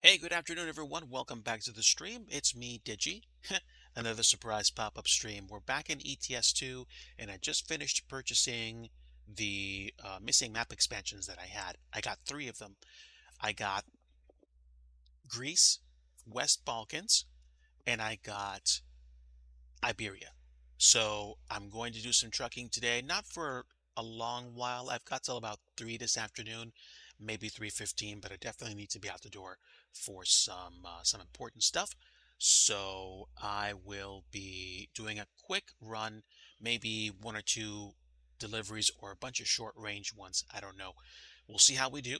Hey, good afternoon, everyone. Welcome back to the stream. It's me, DIGI. Another surprise pop-up stream. We're back in ETS2, and I just finished purchasing the missing map expansions that I had. I got three of them. I got Greece, West Balkans, and I got Iberia. So I'm going to do some trucking today, not for a long while. I've got till about 3 this afternoon, maybe 3:15, but I definitely need to be out the door for some important stuff. So I will be doing a quick run, maybe one or two deliveries or a bunch of short range ones. I don't know. We'll see how we do,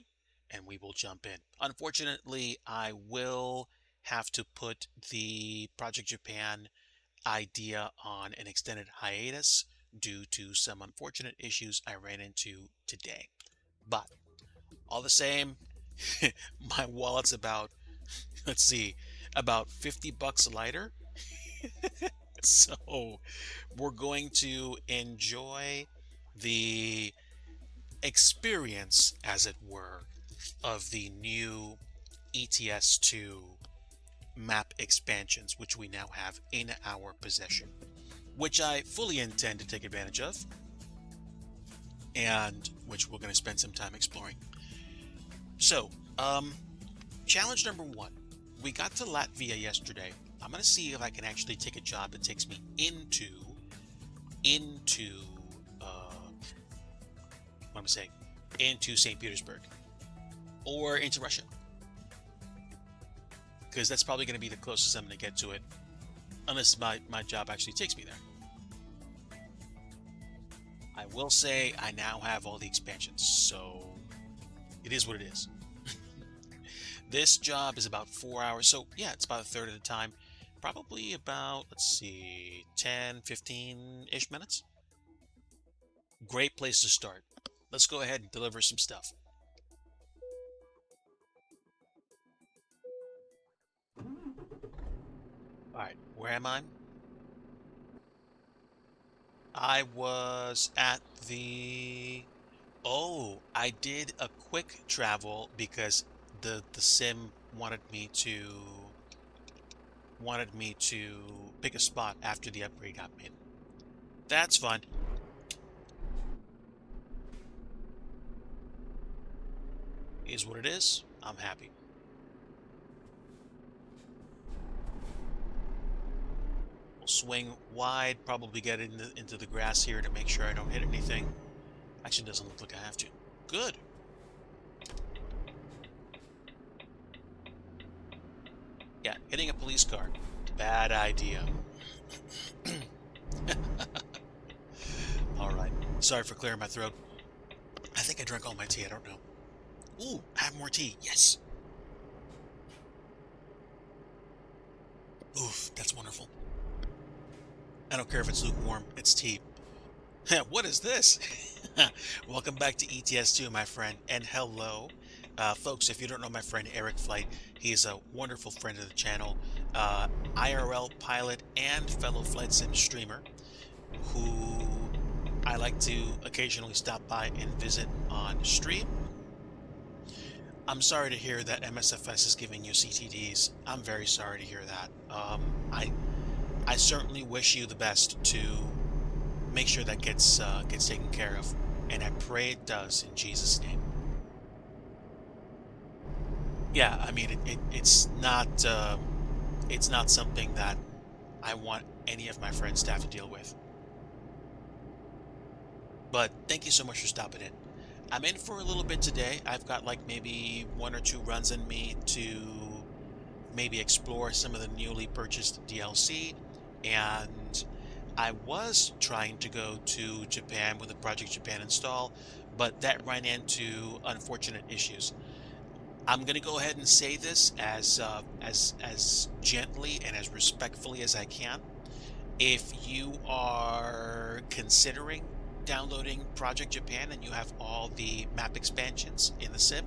and we will jump in. Unfortunately, I will have to put the Project Japan idea on an extended hiatus due to some unfortunate issues I ran into today. But all the same, my wallet's about, let's see, about 50 bucks lighter. So we're going to enjoy the experience, as it were, of the new ETS2 map expansions, which we now have in our possession, which I fully intend to take advantage of, and which we're going to spend some time exploring. So, challenge number one. We got to Latvia yesterday. I'm going to see if I can actually take a job that takes me into, what am I saying? Into St. Petersburg or into Russia. Because that's probably going to be the closest I'm going to get to it, unless my job actually takes me there. I will say I now have all the expansions, so it is what it is. This job is about 4 hours, so yeah, it's about a third of the time. Probably about, let's see, 10, 15-ish minutes. Great place to start. Let's go ahead and deliver some stuff. Alright, where am I? I was at the... Oh, I did a quick travel because the sim wanted me to pick a spot after the upgrade got made. That's fun. Is what it is. I'm happy. We'll swing wide, probably get into the grass here to make sure I don't hit anything. Actually, doesn't look like I have to. Good. Yeah, hitting a police car. Bad idea. All right. Sorry for clearing my throat. I think I drank all my tea. I don't know. Ooh, I have more tea. Yes. Oof, that's wonderful. I don't care if it's lukewarm. It's tea. What is this? Welcome back to ETS2, my friend, and hello. Folks, if you don't know my friend Eric Flight, he is a wonderful friend of the channel, IRL pilot and fellow flight sim streamer, who I like to occasionally stop by and visit on stream. I'm sorry to hear that MSFS is giving you CTDs. I'm very sorry to hear that. I certainly wish you the best to make sure that gets taken care of, and I pray it does in Jesus' name. Yeah, I mean it's not something that I want any of my friends to have to deal with. But thank you so much for stopping in. I'm in for a little bit today. I've got like maybe one or two runs in me to maybe explore some of the newly purchased DLC, and I was trying to go to Japan with a Project Japan install, but that ran into unfortunate issues. I'm going to go ahead and say this as gently and as respectfully as I can. If you are considering downloading Project Japan and you have all the map expansions in the sim,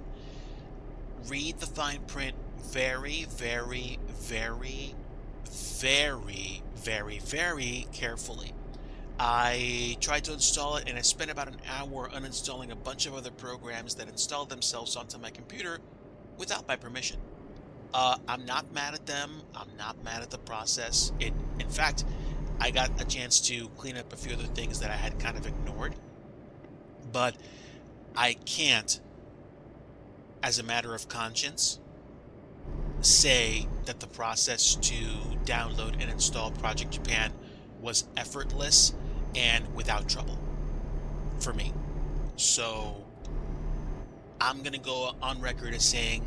read the fine print very, very, very, very, very, very carefully. I tried to install it and I spent about an hour uninstalling a bunch of other programs that installed themselves onto my computer without my permission. I'm not mad at them. I'm not mad at the process. In fact, I got a chance to clean up a few other things that I had kind of ignored, but I can't, as a matter of conscience, say that the process to download and install Project Japan was effortless and without trouble for me. So I'm going to go on record as saying,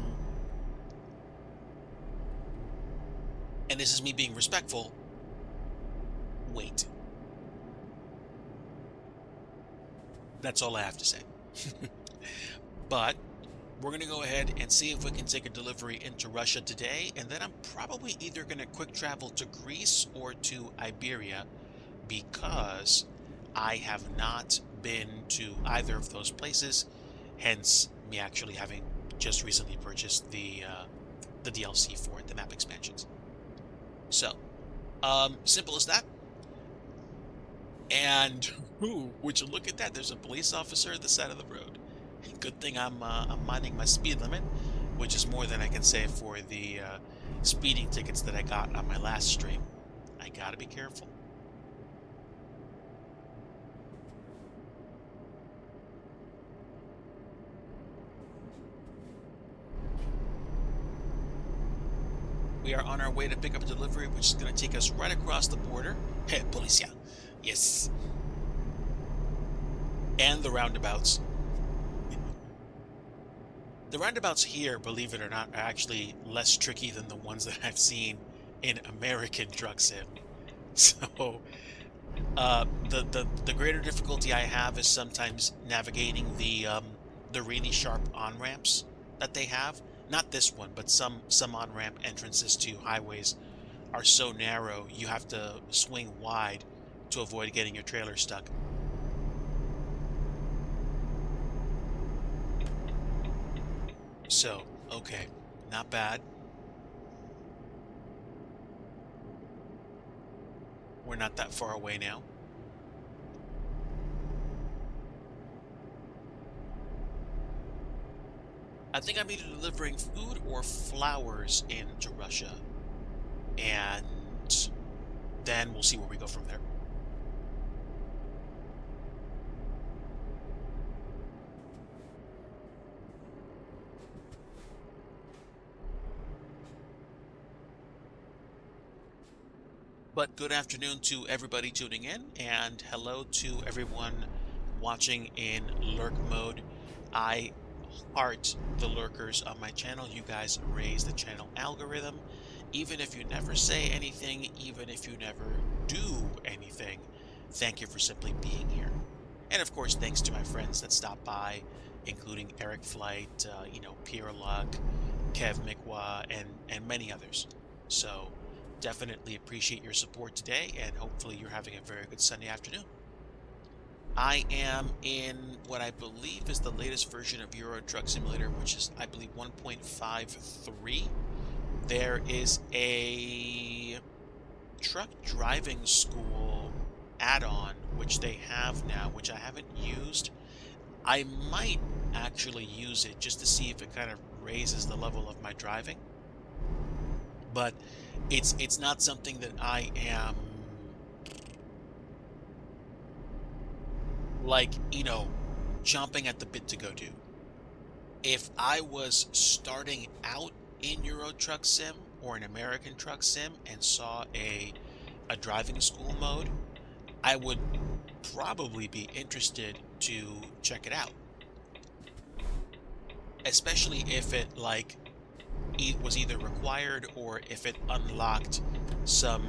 and this is me being respectful, wait. That's all I have to say. But we're going to go ahead and see if we can take a delivery into Russia today, and then I'm probably either going to quick travel to Greece or to Iberia because I have not been to either of those places, hence me actually having just recently purchased the DLC for it, the map expansions. So, simple as that. And would you look at that? There's a police officer at the side of the road. Good thing I'm minding my speed limit, which is more than I can say for the speeding tickets that I got on my last stream. I gotta be careful. We are on our way to pick up a delivery, which is going to take us right across the border. Hey, policia. Yes. And the roundabouts. The roundabouts here, believe it or not, are actually less tricky than the ones that I've seen in American Truck Sim. So, the greater difficulty I have is sometimes navigating the really sharp on-ramps that they have. Not this one, but some on-ramp entrances to highways are so narrow you have to swing wide to avoid getting your trailer stuck. So, okay, not bad. We're not that far away now. I think I'm either delivering food or flowers into Russia. And then we'll see where we go from there. But good afternoon to everybody tuning in, and hello to everyone watching in lurk mode. I heart the lurkers on my channel. You guys raise the channel algorithm. Even if you never say anything, even if you never do anything, thank you for simply being here. And of course, thanks to my friends that stopped by, including Eric Flight, Pierre Luck, Kev Mikwa, and many others. So definitely appreciate your support today, and hopefully you're having a very good Sunday afternoon. I am in what I believe is the latest version of Euro Truck Simulator, which is, I believe, 1.53. There is a truck driving school add-on, which they have now, which I haven't used. I might actually use it just to see if it kind of raises the level of my driving. But it's not something that I am like, chomping at the bit to go do. If I was starting out in Euro Truck Sim or an American Truck Sim and saw a driving school mode, I would probably be interested to check it out. Especially if it was either required or if it unlocked some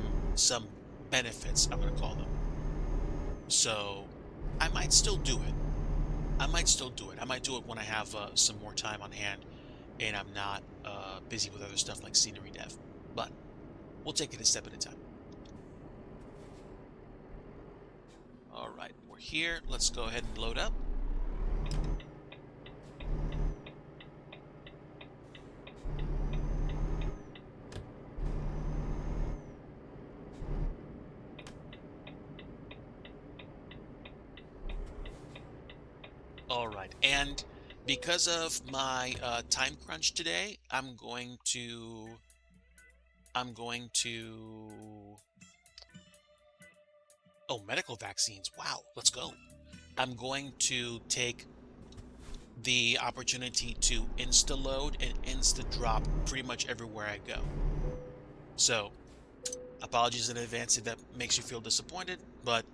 benefits, I'm going to call them. So I might still do it. I might do it when I have some more time on hand and I'm not busy with other stuff like scenery dev. But we'll take it a step at a time. All right, we're here. Let's go ahead and load up. All right, and Because of my time crunch today, I'm going to oh, medical vaccines. Wow, let's go. I'm going to take the opportunity to insta load and insta drop pretty much everywhere I go. So, apologies in advance if that makes you feel disappointed, but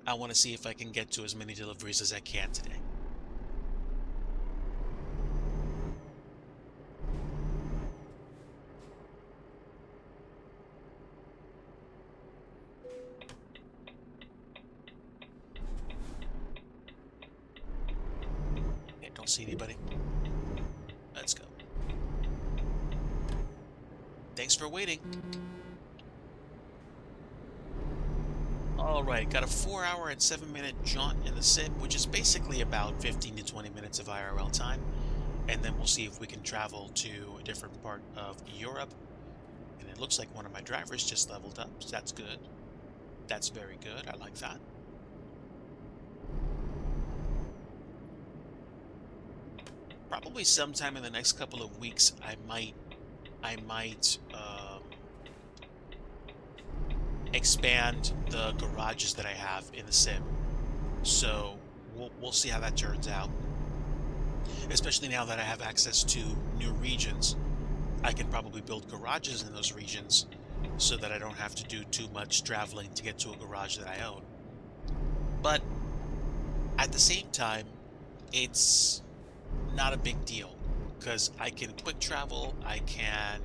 I want to see if I can get to as many deliveries as I can today. Okay, don't see anybody. Let's go. Thanks for waiting. Alright, got a 4-hour and 7-minute jaunt in the sim, which is basically about 15 to 20 minutes of IRL time. And then we'll see if we can travel to a different part of Europe. And it looks like one of my drivers just leveled up, so that's good. That's very good, I like that. Probably sometime in the next couple of weeks, I might expand the garages that I have in the sim. So we'll see how that turns out. Especially now that I have access to new regions, I can probably build garages in those regions so that I don't have to do too much traveling to get to a garage that I own. But at the same time, it's not a big deal because I can quick travel, I can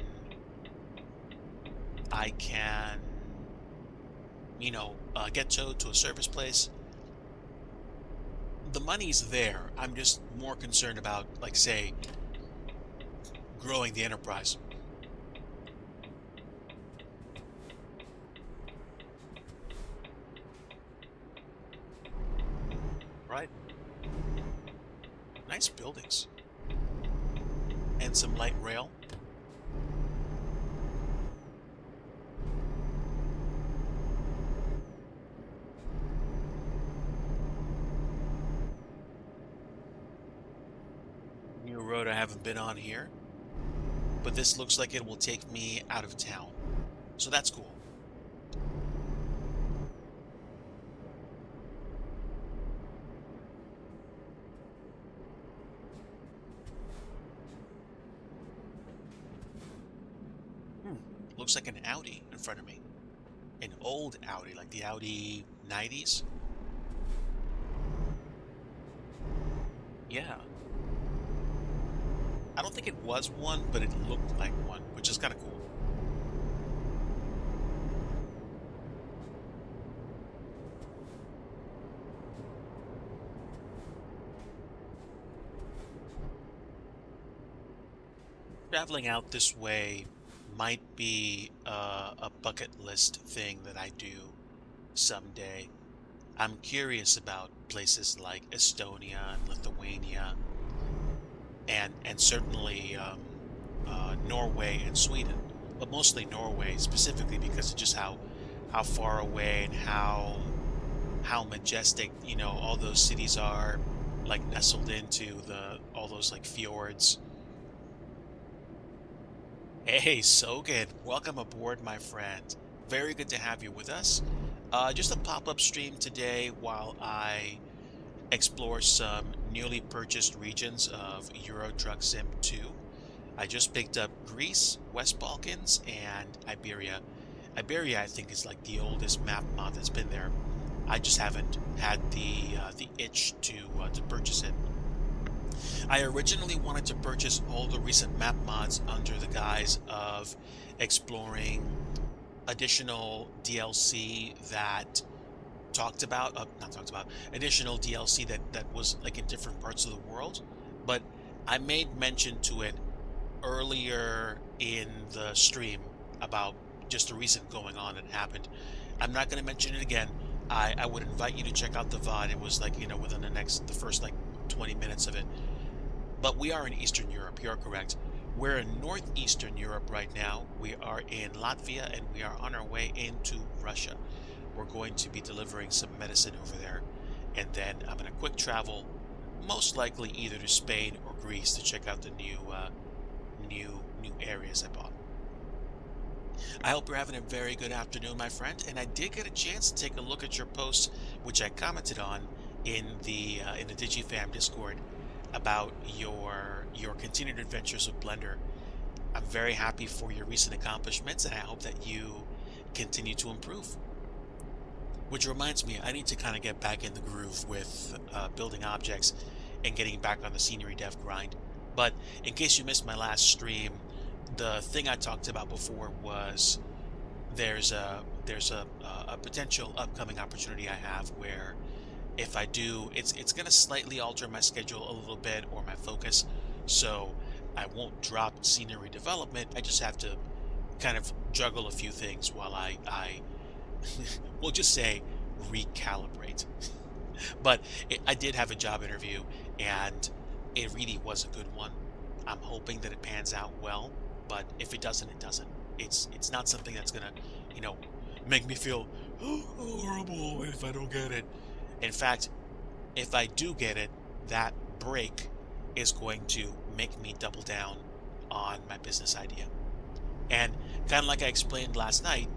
get to a service place. The money's there. I'm just more concerned about, like, say, growing the enterprise. Right? Nice buildings. And some light rail. New road I haven't been on here. But this looks like it will take me out of town. So that's cool. Looks like an Audi in front of me. An old Audi, like the Audi 90s. Yeah. I don't think it was one, but it looked like one, which is kind of cool. Traveling out this way might be a bucket list thing that I do someday. I'm curious about places like Estonia and Lithuania, and certainly Norway and Sweden, but mostly Norway specifically because of just how far away and how majestic all those cities are, like nestled into the all those like fjords. Hey, Sogan, welcome aboard, my friend. Very good to have you with us. Just a pop-up stream today while I explore some newly purchased regions of Euro Truck Sim 2. I just picked up Greece, West Balkans, and Iberia. Iberia, I think, is like the oldest map mod that's been there. I just haven't had the itch to purchase it. I originally wanted to purchase all the recent map mods under the guise of exploring additional DLC that additional DLC that was like in different parts of the world, but I made mention to it earlier in the stream about just a recent going on that happened. I'm not going to mention it again. I would invite you to check out the VOD. It was like, within the first like 20 minutes of it. But we are in Eastern Europe, you're correct. We're in Northeastern Europe right now. We are in Latvia and we are on our way into Russia. We're going to be delivering some medicine over there. And then I'm going to quick travel most likely either to Spain or Greece to check out the new areas I bought. I hope you're having a very good afternoon, my friend. And I did get a chance to take a look at your post, which I commented on in the DigiFam Discord about your continued adventures with Blender. I'm very happy for your recent accomplishments, and I hope that you continue to improve. Which reminds me, I need to kind of get back in the groove with building objects and getting back on the scenery dev grind. But in case you missed my last stream, the thing I talked about before was there's a potential upcoming opportunity I have where if I do, it's going to slightly alter my schedule a little bit or my focus. So I won't drop scenery development. I just have to kind of juggle a few things while I we'll just say recalibrate. But I did have a job interview and it really was a good one. I'm hoping that it pans out well, but if it doesn't, it doesn't. It's not something that's gonna, you know, make me feel horrible if I don't get it. In fact, if I do get it, that break is going to make me double down on my business idea. And kind of like I explained last night,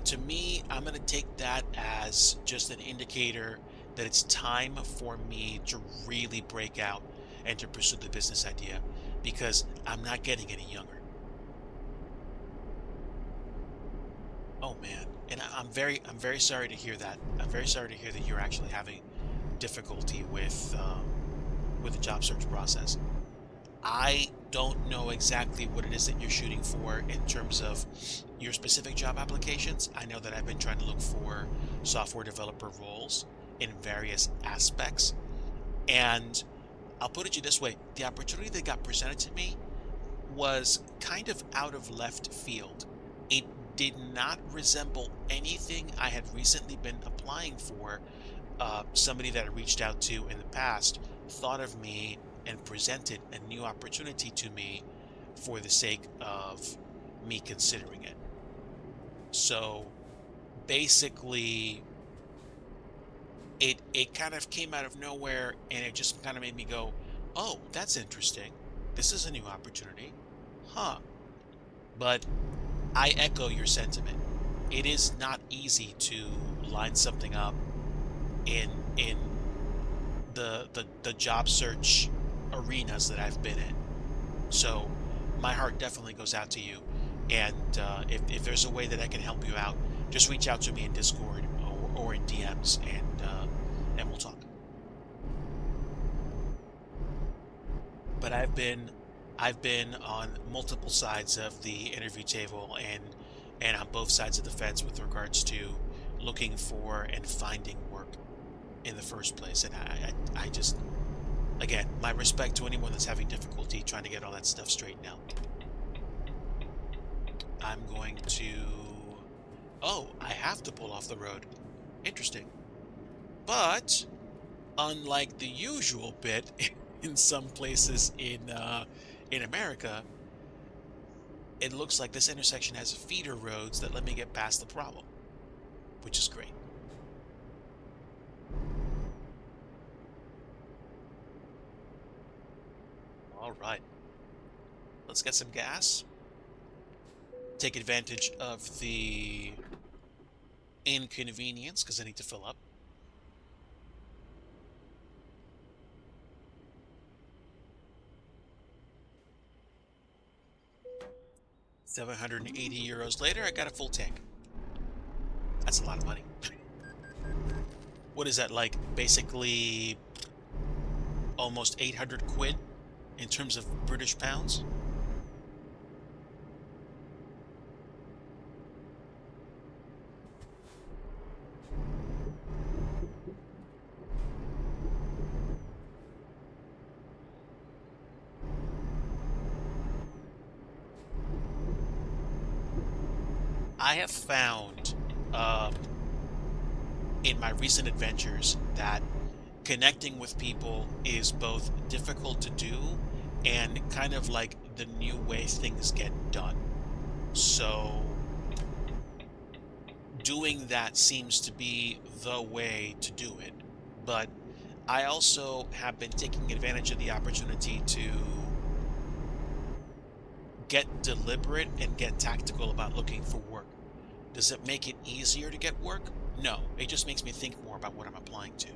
to me, I'm going to take that as just an indicator that it's time for me to really break out and to pursue the business idea because I'm not getting any younger. Oh man, and I'm very sorry to hear that. I'm very sorry to hear that you're actually having difficulty with the job search process. I don't know exactly what it is that you're shooting for in terms of your specific job applications. I know that I've been trying to look for software developer roles in various aspects. And I'll put it to you this way. The opportunity that got presented to me was kind of out of left field. It did not resemble anything I had recently been applying for. Somebody that I reached out to in the past thought of me and presented a new opportunity to me for the sake of me considering it. So basically it kind of came out of nowhere and it just kind of made me go, oh, that's interesting. This is a new opportunity. Huh. But I echo your sentiment. It is not easy to line something up in the job search arenas that I've been in. So my heart definitely goes out to you. And if there's a way that I can help you out, just reach out to me in Discord or in DMs and we'll talk. But I've been on multiple sides of the interview table and on both sides of the fence with regards to looking for and finding work in the first place. And I just, again, my respect to anyone that's having difficulty trying to get all that stuff straightened out. I'm going to... Oh, I have to pull off the road. Interesting. But, unlike the usual bit in some places in America, it looks like this intersection has feeder roads that let me get past the problem, which is great. All right. Let's get some gas. Take advantage of the inconvenience because I need to fill up. €780 later, I got a full tank. That's a lot of money. What is that, like basically almost 800 quid in terms of British pounds? I have found in my recent adventures that connecting with people is both difficult to do and kind of like the new way things get done. So doing that seems to be the way to do it. But I also have been taking advantage of the opportunity to get deliberate and get tactical about looking for work. Does it make it easier to get work? No, it just makes me think more about what I'm applying to.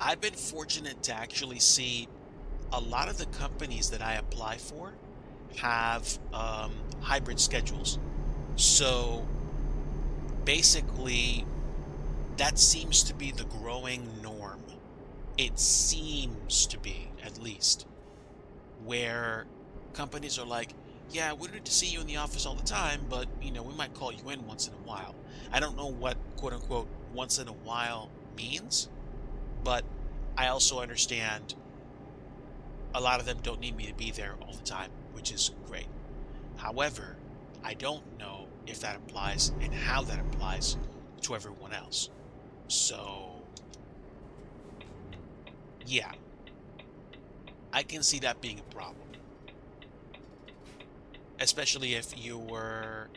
I've been fortunate to actually see a lot of the companies that I apply for have hybrid schedules. So basically, that seems to be the growing norm. It seems to be, at least, where companies are like, yeah, we don't need to see you in the office all the time, but we might call you in once in a while. I don't know what quote unquote once in a while means, but I also understand a lot of them don't need me to be there all the time, which is great. However, I don't know if that applies and how that applies to everyone else. So, yeah, I can see that being a problem, especially if your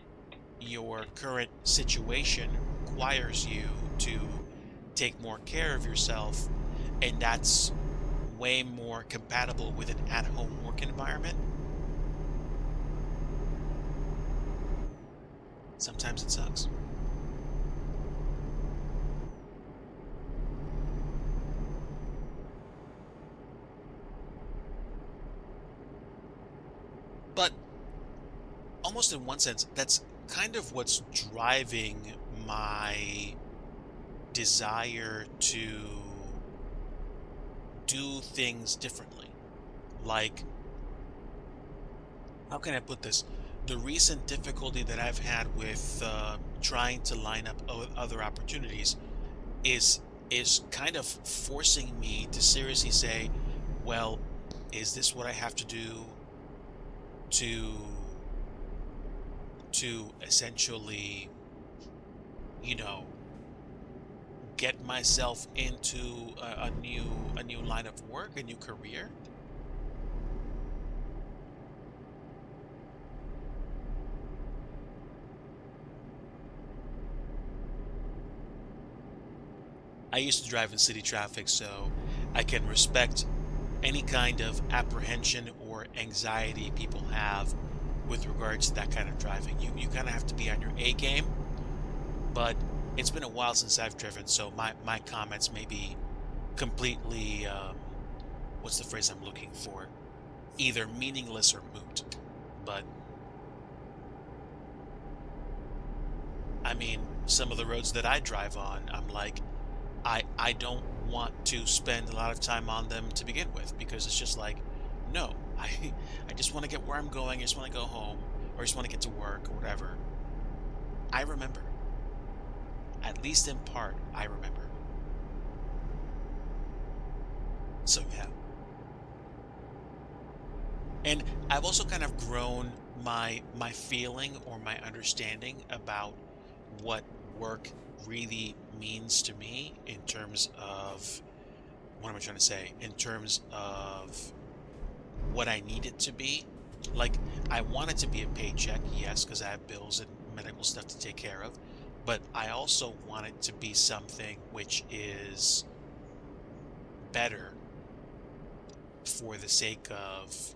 current situation requires you to take more care of yourself, and that's way more compatible with an at-home work environment. Sometimes it sucks. But almost in one sense, that's kind of what's driving my desire to do things differently. Like, how can I put this? The recent difficulty that I've had with trying to line up other opportunities is is kind of forcing me to seriously say, well, is this what I have to do to essentially, you know, get myself into a new line of work, a new career? I used to drive in city traffic, so I can respect any kind of apprehension or anxiety people have with regards to that kind of driving. You kind of have to be on your A game, but it's been a while since I've driven, so my comments may be completely what's the phrase I'm looking for? Either meaningless or moot. But I mean, some of the roads that I drive on, I'm like, I don't want to spend a lot of time on them to begin with, because it's just like, no, I just want to get where I'm going. I just want to go home, or I just want to get to work or whatever. I remember, at least in part, I remember. So yeah, and I've also kind of grown my feeling or my understanding about what work really means to me in terms of, what am I trying to say? In terms of what I need it to be. Like, I want it to be a paycheck, yes, because I have bills and medical stuff to take care of. But I also want it to be something which is better for the sake of,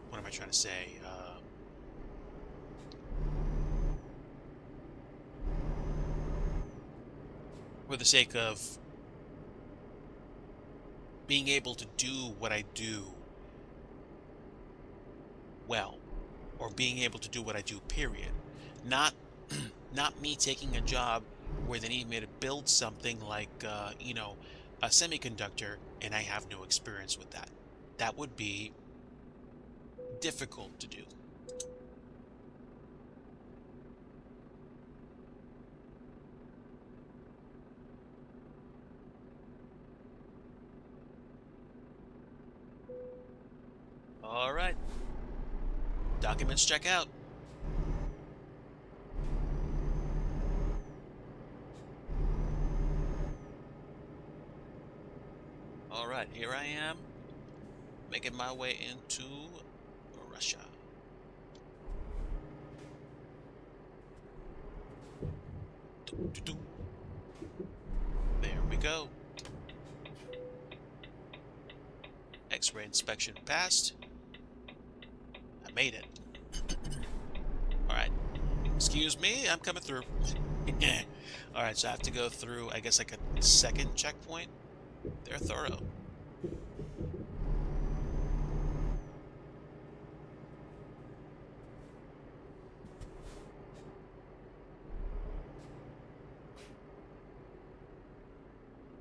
what am I trying to say? For the sake of being able to do what I do well, or being able to do what I do, period. Not not me taking a job where they need me to build something like a semiconductor and I have no experience with that. That would be difficult to do. All right, documents check out. All right, here I am making my way into Russia. Doo-doo-doo. go. X-ray inspection passed. I made it. All right. Excuse me, I'm coming through. All right, so I have to go through, I guess, like a second checkpoint. They're thorough.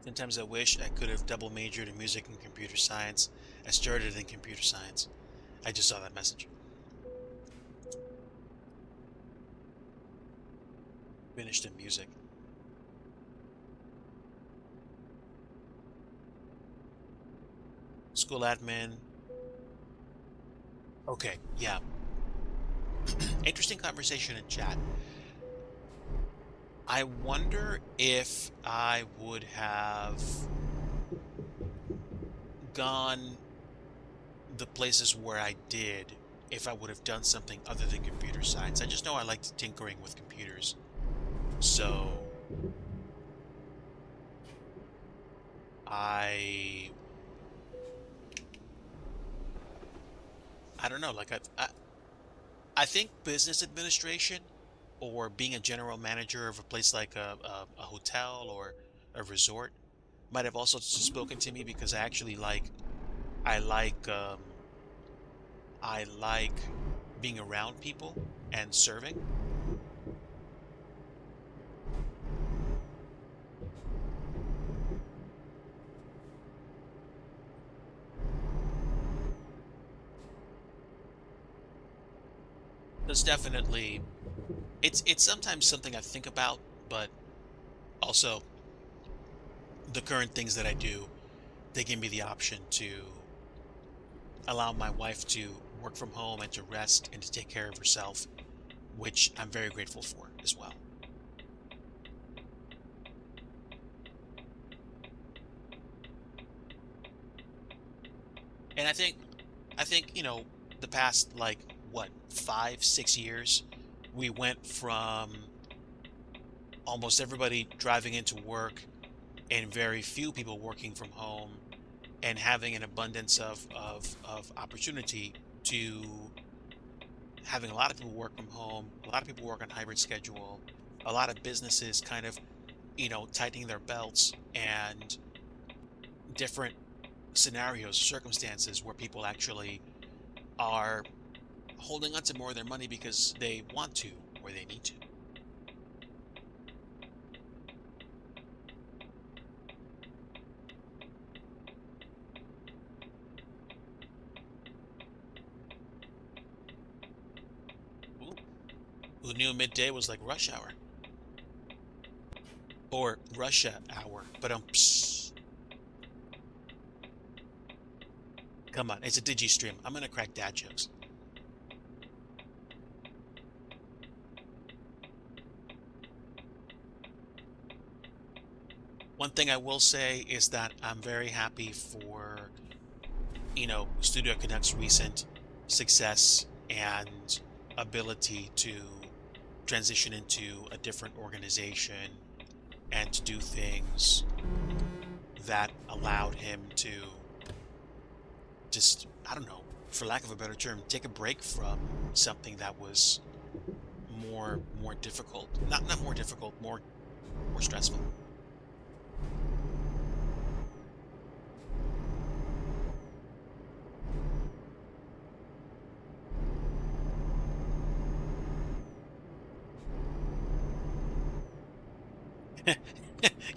Sometimes I wish I could have double majored in music and computer science. I started in computer science. I just saw that message. Finished in music. School admin. Okay, yeah. Interesting conversation in chat. I wonder if I would have gone the places where I did if I would have done something other than computer science. I just know I liked tinkering with computers. So I don't know, like I think business administration or being a general manager of a place like a hotel or a resort might have also spoken to me because I like um, I like being around people and serving. There's definitely it's sometimes something I think about, but also the current things that I do, they give me the option to allow my wife to work from home and to rest and to take care of herself, which I'm very grateful for as well. And I think, the past like what, 5, 6 years, we went from almost everybody driving into work and very few people working from home and having an abundance of opportunity to having a lot of people work from home, a lot of people work on hybrid schedule, a lot of businesses kind of, tightening their belts and different scenarios, circumstances where people actually are holding on to more of their money because they want to or they need to. Ooh. Who knew midday was like rush hour or Russia hour? But come on, it's a digi stream. I'm gonna crack dad jokes. One thing I will say is that I'm very happy for, Studio Connect's recent success and ability to transition into a different organization and to do things that allowed him to just, I don't know, for lack of a better term, take a break from something that was more difficult. Not more difficult, more stressful.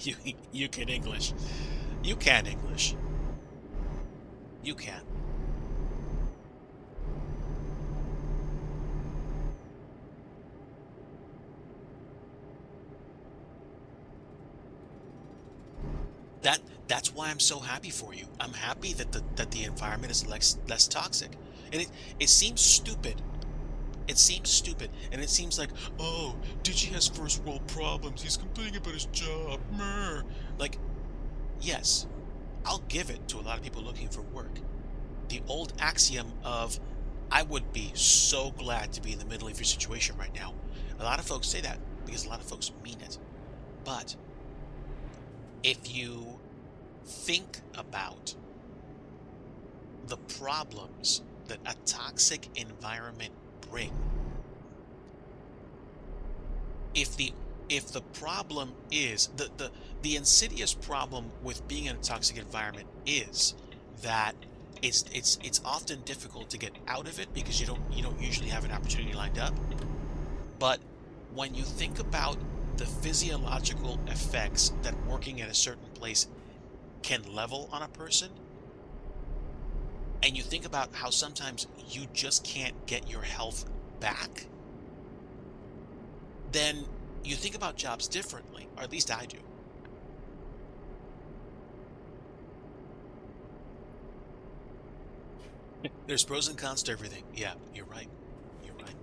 you you can English. You can English. You can. That's why I'm so happy for you. I'm happy that the environment is less toxic. And it seems stupid. It seems stupid. And it seems like, oh, Digi has first world problems. He's complaining about his job. Meh. Like, yes, I'll give it to a lot of people looking for work. The old axiom of, I would be so glad to be in the middle of your situation right now. A lot of folks say that because a lot of folks mean it. But If you think about the problems that a toxic environment bring, if the problem is the insidious problem with being in a toxic environment is that it's often difficult to get out of it because you don't usually have an opportunity lined up. But when you think about the physiological effects that working at a certain place can level on a person, and you think about how sometimes you just can't get your health back, then you think about jobs differently, or at least I do. There's pros and cons to everything. Yeah, you're right. You're right.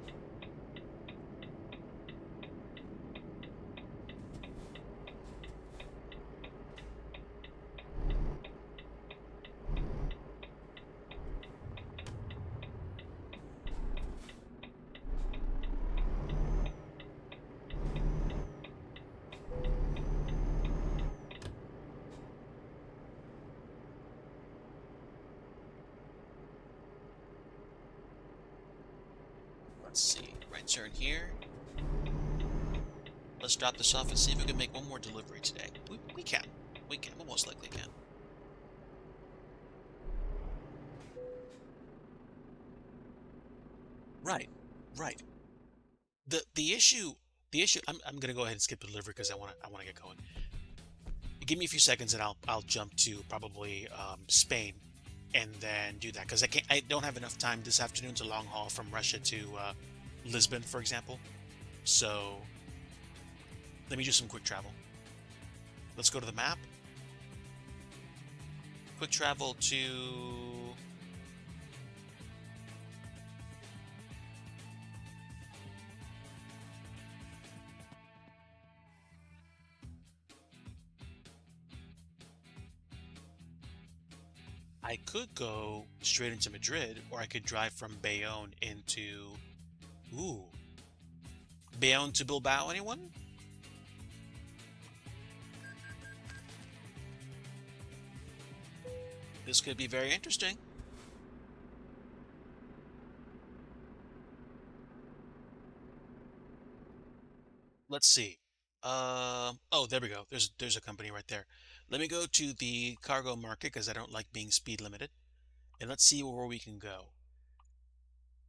Let's see. Right turn here. Let's drop this off and see if we can make one more delivery today. We can. We can. We most likely can. Right. Right. The issue I'm gonna go ahead and skip the delivery because I wanna get going. Give me a few seconds and I'll jump to probably Spain and then do that because I don't have enough time this afternoon to long haul from Russia to Lisbon, for example. So let me do some quick travel. Let's go to the map. Quick travel to. I could go straight into Madrid, or I could drive from Bayonne into. Ooh, Bayonne to Bilbao. Anyone? This could be very interesting. Let's see. Oh, there we go. There's a company right there. Let me go to the cargo market because I don't like being speed limited, and let's see where we can go.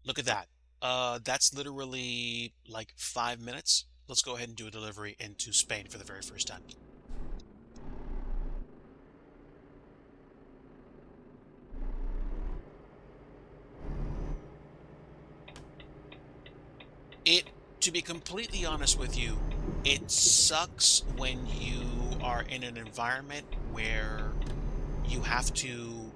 Look at that. That's literally like 5 minutes. Let's go ahead and do a delivery into Spain for the very first time. It, to be completely honest with you, it sucks when you are in an environment where you have to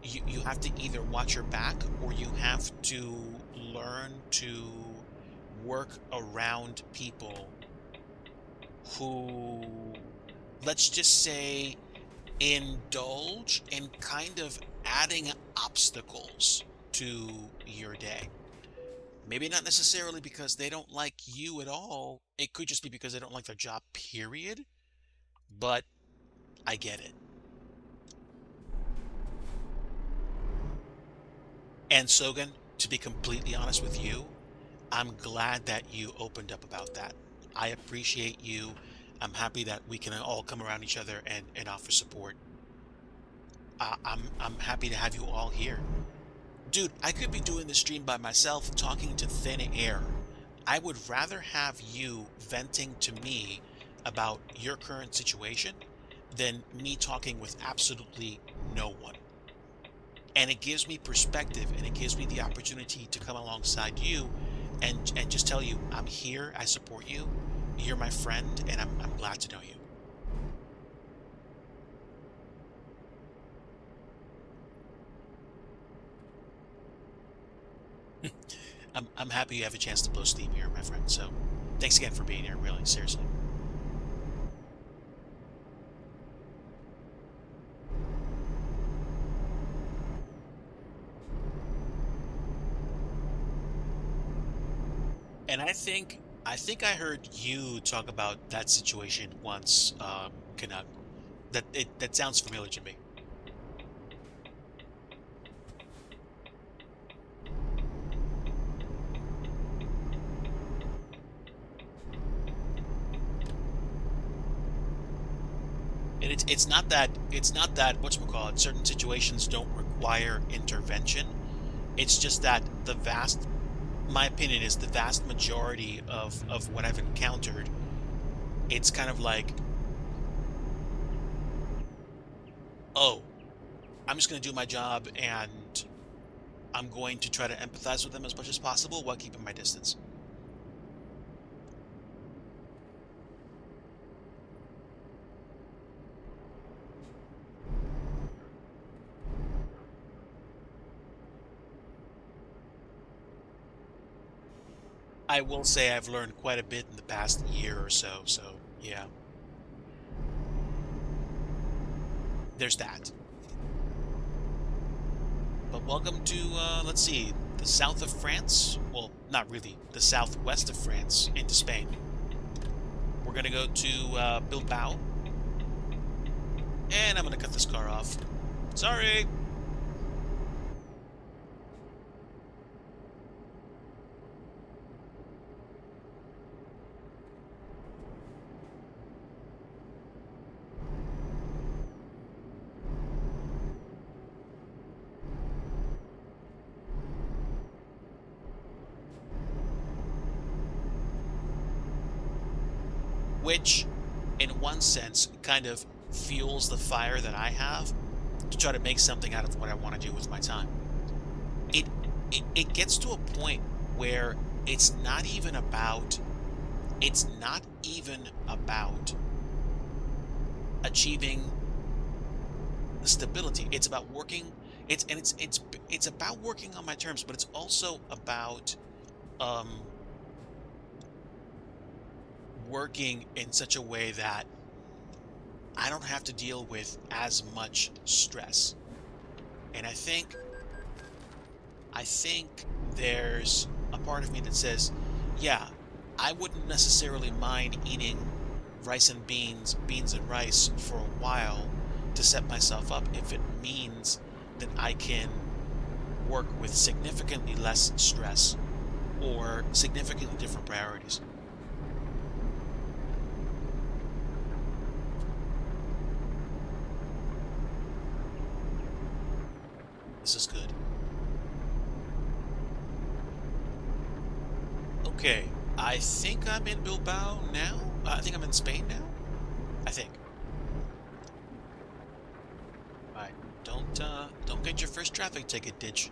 you have to either watch your back or you have to learn to work around people who, let's just say, indulge in kind of adding obstacles to your day. Maybe not necessarily because they don't like you at all. It could just be because they don't like their job, period. But I get it. And Sogan, to be completely honest with you, I'm glad that you opened up about that. I appreciate you. I'm happy that we can all come around each other and offer support. I'm happy to have you all here. Dude, I could be doing the stream by myself, talking to thin air. I would rather have you venting to me about your current situation than me talking with absolutely no one. And it gives me perspective and it gives me the opportunity to come alongside you and just tell you, I'm here, I support you, you're my friend, and I'm glad to know you. I'm happy you have a chance to blow steam here, my friend. So thanks again for being here, really, seriously. And I think I heard you talk about that situation once, cannot. That sounds familiar to me. And it's not that whatchamacallit, certain situations don't require intervention. It's just that my opinion is the vast majority of what I've encountered, it's kind of like, oh, I'm just going to do my job and I'm going to try to empathize with them as much as possible while keeping my distance. I will say I've learned quite a bit in the past year or so, so yeah, there's that. But welcome to, let's see, the south of France. Well, not really, the southwest of France into Spain. We're gonna go to Bilbao, and I'm gonna cut this car off. Sorry. Which, in one sense, kind of fuels the fire that I have to try to make something out of what I want to do with my time. It, it gets to a point where it's not even about achieving stability. It's about working. It's about working on my terms, but it's also about um, working in such a way that I don't have to deal with as much stress. And I think there's a part of me that says, yeah, I wouldn't necessarily mind eating beans and rice for a while to set myself up if it means that I can work with significantly less stress or significantly different priorities. This is good. Okay, I think I'm in Bilbao now. I think I'm in Spain now. I think. All right, don't get your first traffic ticket, Ditch.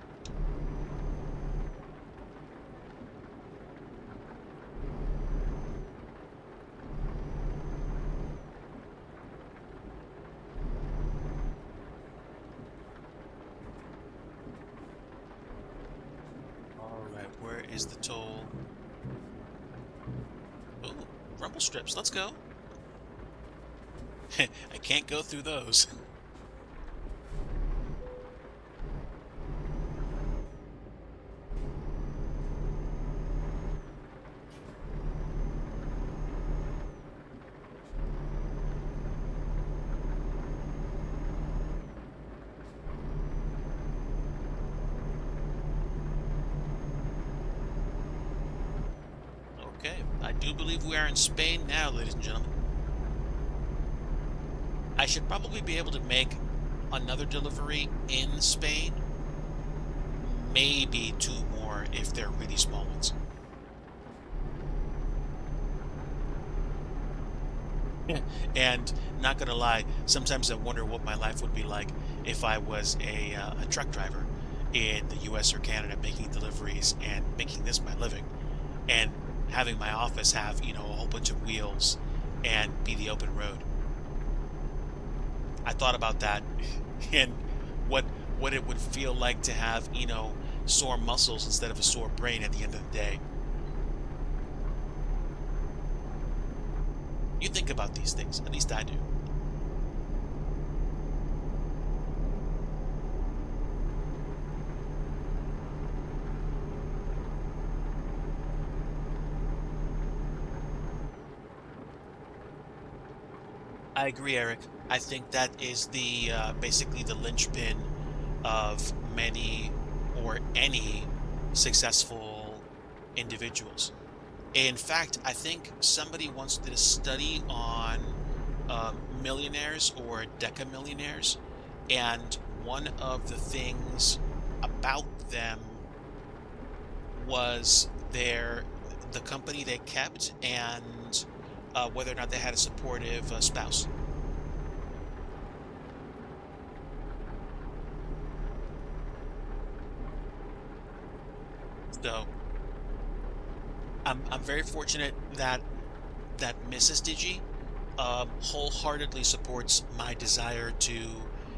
All right, where is the toll? Ooh, rumble strips. Let's go. I can't go through those. Okay, I do believe we are in Spain now, ladies and gentlemen. I should probably be able to make another delivery in Spain. Maybe two more if they're really small ones. And not gonna lie, sometimes I wonder what my life would be like if I was a truck driver in the US or Canada making deliveries and making this my living and having my office have, a whole bunch of wheels and be the open road. I thought about that and what what it would feel like to have, sore muscles instead of a sore brain at the end of the day. You think about these things, at least I do. I agree, Eric. I think that is the basically the linchpin of many or any successful individuals. In fact, I think somebody once did a study on millionaires or decamillionaires, and one of the things about them was the company they kept and whether or not they had a supportive spouse. So I'm very fortunate that Mrs. Digi wholeheartedly supports my desire to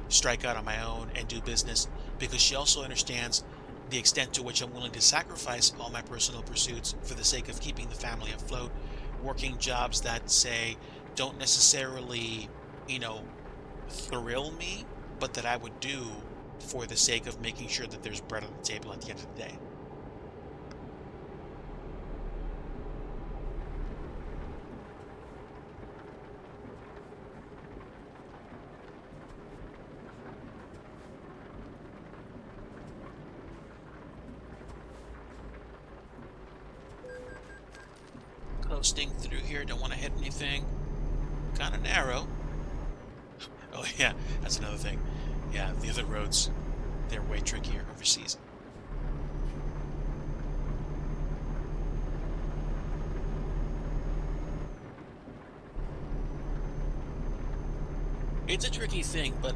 strike out on my own and do business, because she also understands the extent to which I'm willing to sacrifice all my personal pursuits for the sake of keeping the family afloat, working jobs that say don't necessarily, you know, thrill me, but that I would do for the sake of making sure that there's bread on the table at the end of the day. Coasting through here, don't want to hit anything. Kind of narrow. Oh yeah, that's another thing. Yeah, the other roads, they're way trickier overseas. It's a tricky thing, but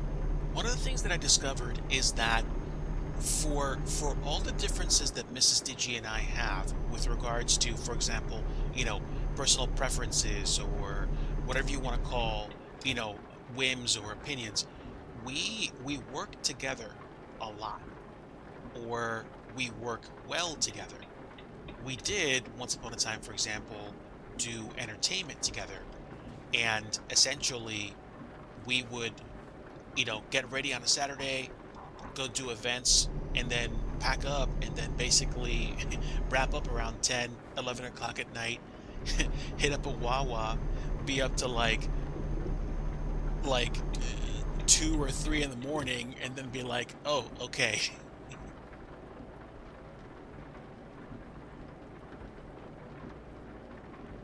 one of the things that I discovered is that for all the differences that Mrs. Digi and I have with regards to, for example, personal preferences or whatever you want to call, whims or opinions, we work together a lot, or we work well together. We did once upon a time, for example, do entertainment together, and essentially we would, get ready on a Saturday, go do events, and then pack up and then basically wrap up around 10, 11 o'clock at night, hit up a Wawa, be up to like 2 or 3 in the morning, and then be like, oh, okay.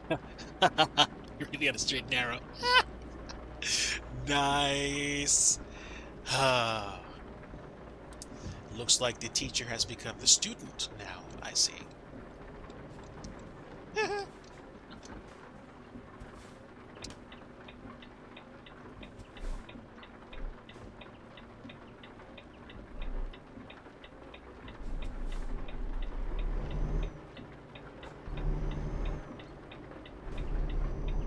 You're really on a straight and narrow. Nice. Looks like the teacher has become the student now, I see.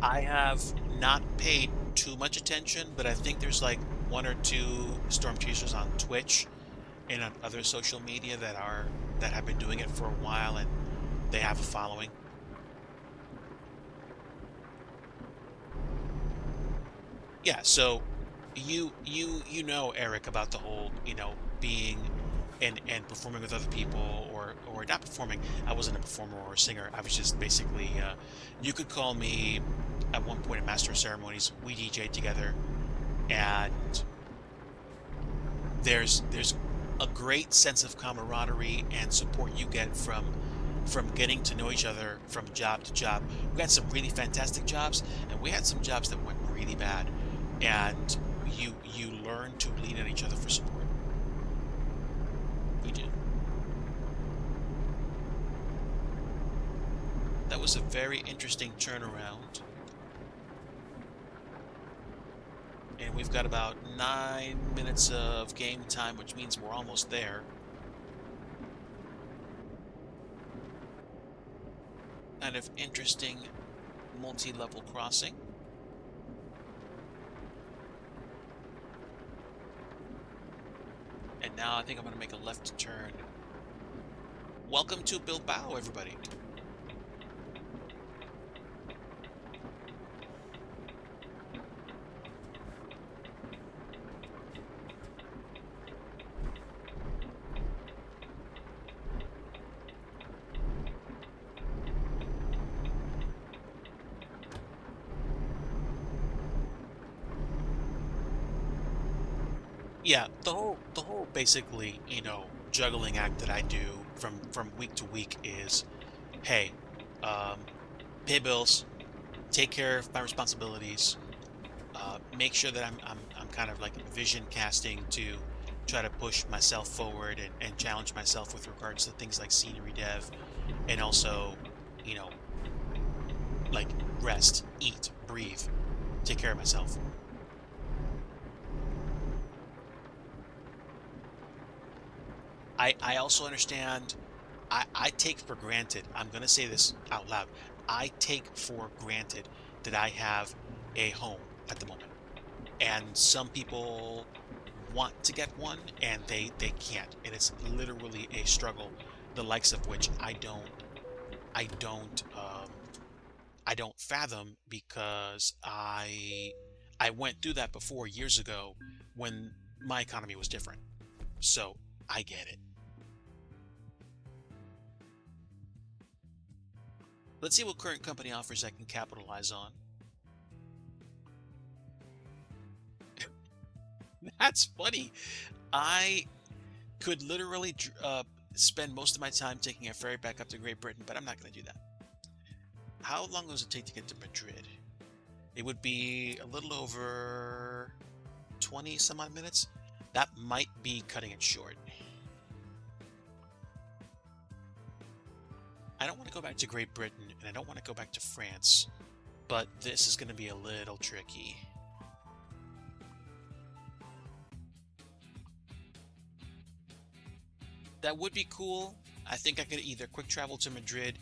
I have not paid too much attention, but I think there's like one or two storm chasers on Twitch and on other social media that have been doing it for a while, and they have a following. Yeah, so you know, Eric, about the whole, being and performing with other people, or not performing. I wasn't a performer or a singer. I was just basically you could call me at one point a master of ceremonies. We DJ'd together, and there's a great sense of camaraderie and support you get from getting to know each other from job to job. We had some really fantastic jobs, and we had some jobs that went really bad, and you learn to lean on each other for support. You do. That was a very interesting turnaround, and we've got about 9 minutes of game time, which means we're almost there. Kind of interesting multi-level crossing. And now I think I'm going to make a left turn. Welcome to Bilbao, everybody. yeah, the whole basically, juggling act that I do from week to week is, hey, um, pay bills, take care of my responsibilities, make sure that I'm kind of like vision casting to try to push myself forward and challenge myself with regards to things like scenery dev, and also, you know, like rest, eat, breathe, take care of myself. I also understand. I take for granted, I'm going to say this out loud. I take for granted that I have a home at the moment. And some people want to get one and they can't. And it's literally a struggle, the likes of which I don't I don't fathom, because I went through that before years ago when my economy was different. So I get it. Let's see what current company offers I can capitalize on. That's funny. I could literally spend most of my time taking a ferry back up to Great Britain, but I'm not going to do that. How long does it take to get to Madrid? It would be a little over 20 some odd minutes. That might be cutting it short. I don't want to go back to Great Britain, and I don't want to go back to France, but this is going to be a little tricky. That would be cool. I think I could either quick travel to Madrid.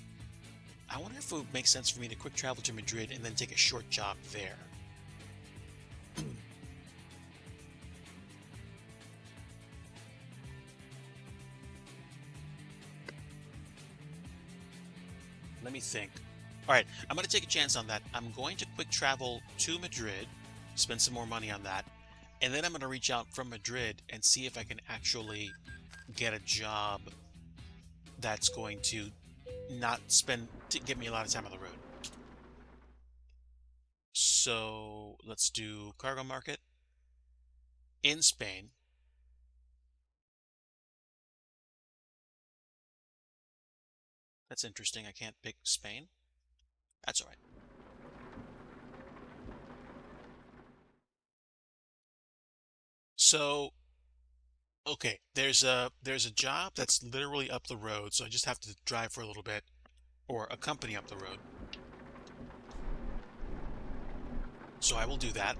I wonder if it would make sense for me to quick travel to Madrid and then take a short job there. Let me think. All right, I'm going to take a chance on that. I'm going to quick travel to Madrid, spend some more money on that, and then I'm going to reach out from Madrid and see if I can actually get a job that's going to not get me a lot of time on the road. So let's do cargo market in Spain. That's interesting. I can't pick Spain. That's all right. So, okay, there's a job that's literally up the road, so I just have to drive for a little bit, or a company up the road. So I will do that.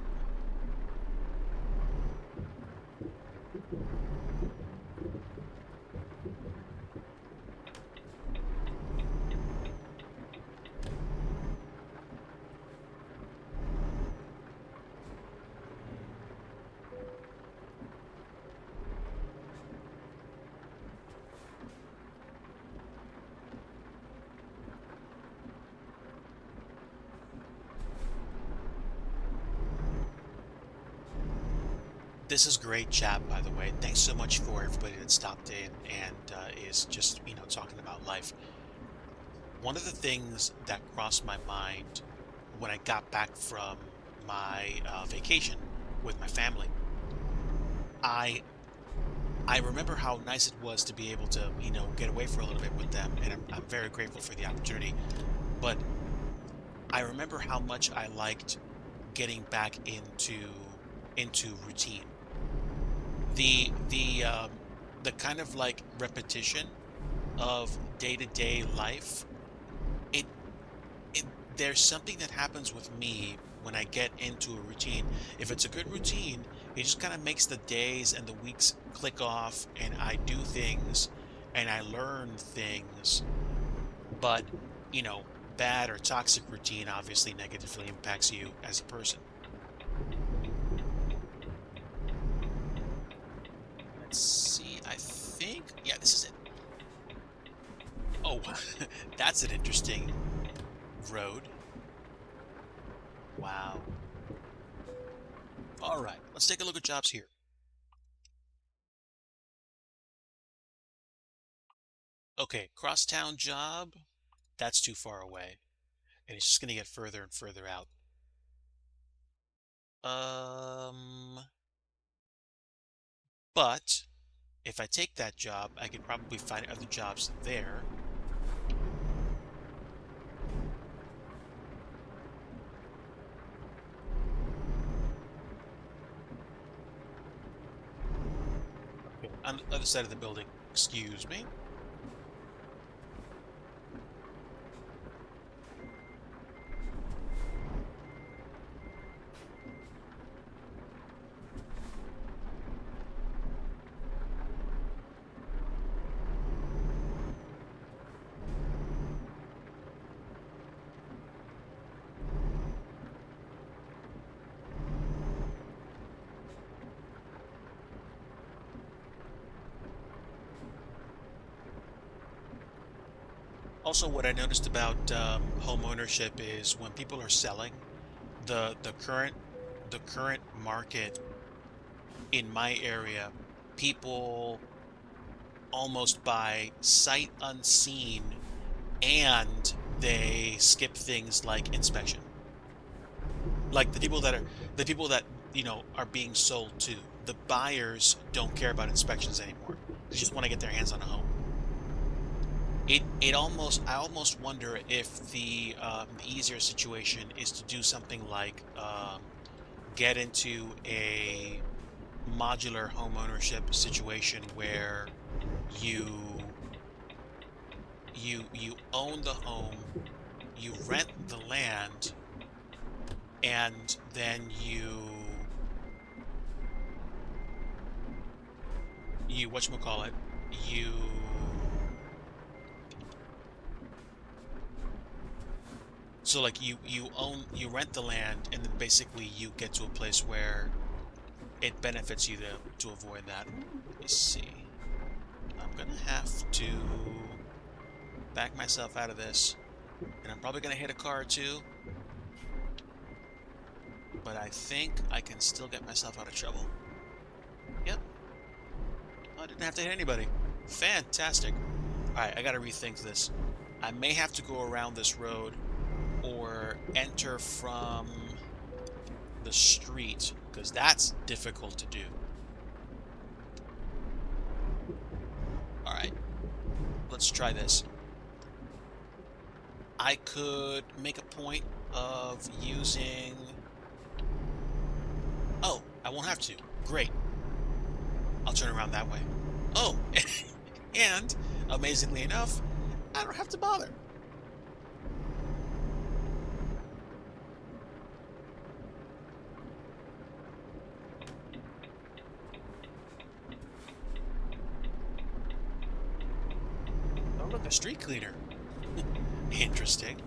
This is great chat, by the way. Thanks so much for everybody that stopped in and is just, talking about life. One of the things that crossed my mind when I got back from my vacation with my family, I I remember how nice it was to be able to, get away for a little bit with them, and I'm very grateful for the opportunity. But I remember how much I liked getting back into routine. The kind of like repetition of day-to-day life. It it There's something that happens with me when I get into a routine. If it's a good routine, it just kind of makes the days and the weeks click off, and I do things and I learn things. But, bad or toxic routine obviously negatively impacts you as a person. Let's see. I think, yeah, this is it. Oh, that's an interesting road. Wow. All right, let's take a look at jobs here. Okay, crosstown job. That's too far away, and it's just going to get further and further out. Um, But if I take that job, I could probably find other jobs there. Okay, on the other side of the building. Excuse me. Also, what I noticed about home ownership is when people are selling, the current market in my area, people almost buy sight unseen, and they skip things like inspection. Like the people that are being sold to. The buyers don't care about inspections anymore. They just want to get their hands on a home. I almost wonder if the easier situation is to do something like get into a modular home ownership situation where you you own the home, you rent the land, and then you whatchamacallit, so like you rent the land, and then basically you get to a place where it benefits you to avoid that. Let me see. I'm gonna have to back myself out of this, and I'm probably gonna hit a car or two, but I think I can still get myself out of trouble. Yep. I didn't have to hit anybody. Fantastic. Alright, I gotta rethink this. I may have to go around this road or enter from the street, because that's difficult to do. Alright, let's try this. I could make a point of using... Oh, I won't have to. Great. I'll turn around that way. Oh, and amazingly enough, I don't have to bother. Oh, look, a street cleaner. Interesting.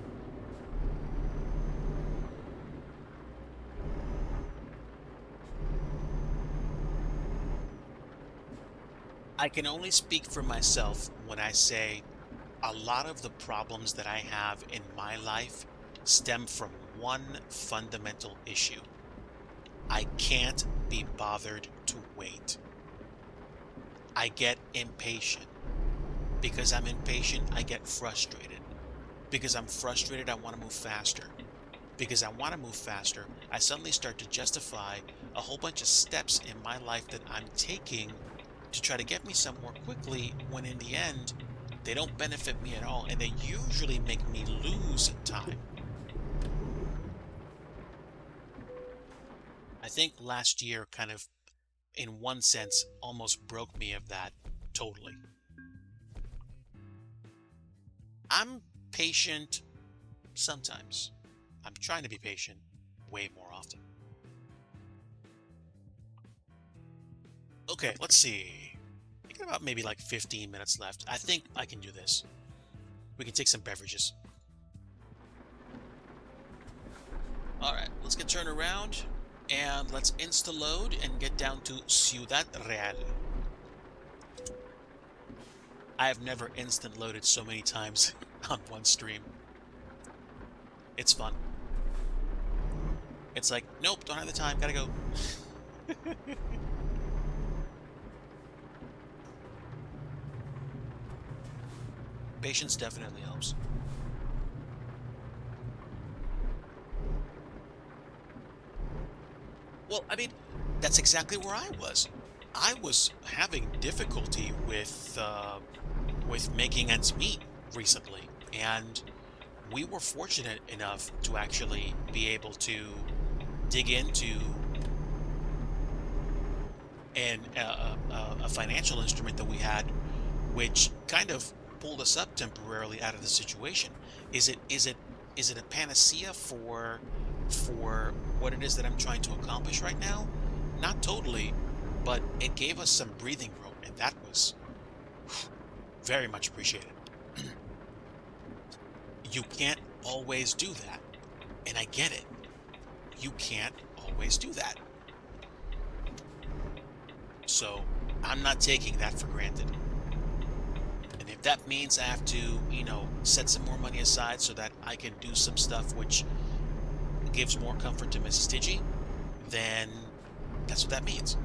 I can only speak for myself when I say a lot of the problems that I have in my life stem from one fundamental issue. I can't be bothered to wait. I get impatient. Because I'm impatient, I get frustrated. Because I'm frustrated, I want to move faster. Because I want to move faster, I suddenly start to justify a whole bunch of steps in my life that I'm taking to try to get me somewhere quickly, when in the end, they don't benefit me at all, and they usually make me lose time. I think last year kind of, in one sense, almost broke me of that totally. I'm patient sometimes. I'm trying to be patient way more often. Okay, let's see. I got about maybe like 15 minutes left. I think I can do this. We can take some beverages. Alright, let's get turned around and let's insta-load and get down to Ciudad Real. I have never instant loaded so many times on one stream. It's fun. It's like, nope, don't have the time, gotta go. Patience definitely helps. Well, I mean, that's exactly where I was. I was having difficulty with making ends meet recently, and we were fortunate enough to actually be able to dig into a financial instrument that we had, which kind of pulled us up temporarily out of the situation. Is it a panacea for what it is that I'm trying to accomplish right now? Not totally, but it gave us some breathing room, and that was very much appreciated. You can't always do that, and I get it. You can't always do that. So I'm not taking that for granted. And if that means I have to, set some more money aside so that I can do some stuff which gives more comfort to Mrs. Digi, then that's what that means.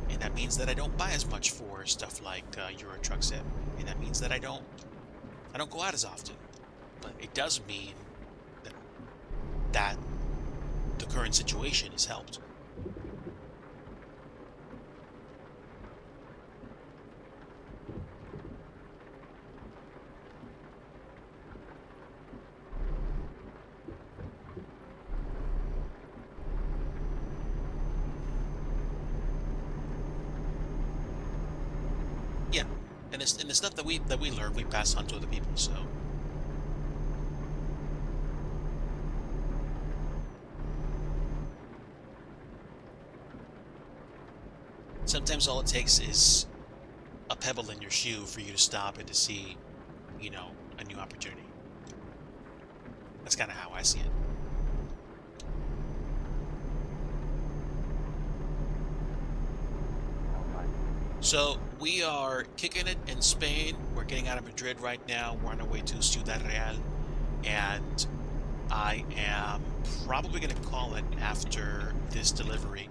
And that means that I don't buy as much for stuff like Euro Truck Sim. And that means that I don't go out as often. But it does mean that that the current situation has helped. Yeah. And the stuff that we learn we pass on to other people. So sometimes all it takes is a pebble in your shoe for you to stop and to see, a new opportunity. That's kind of how I see it. So we are kicking it in Spain. We're getting out of Madrid right now. We're on our way to Ciudad Real, and I am probably going to call it after this delivery.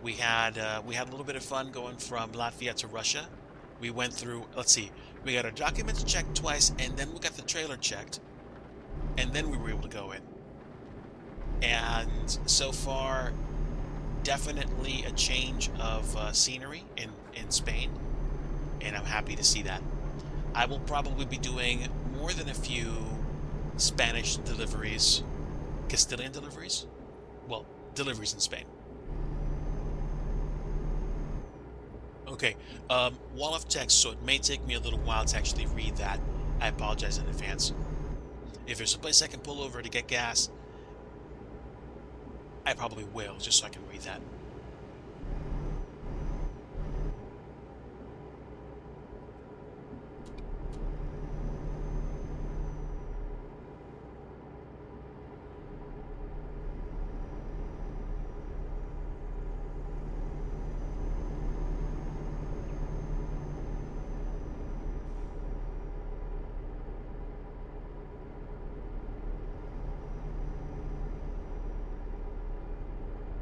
We had a little bit of fun going from Latvia to Russia. We went through. Let's see. We got our documents checked twice, and then we got the trailer checked, and then we were able to go in. And so far, definitely a change of scenery in Spain, and I'm happy to see that. I will probably be doing more than a few Spanish deliveries, Castilian deliveries, well, deliveries in Spain. Okay, wall of text, so it may take me a little while to actually read that. I apologize in advance. If there's a place I can pull over to get gas, I probably will, just so I can read that.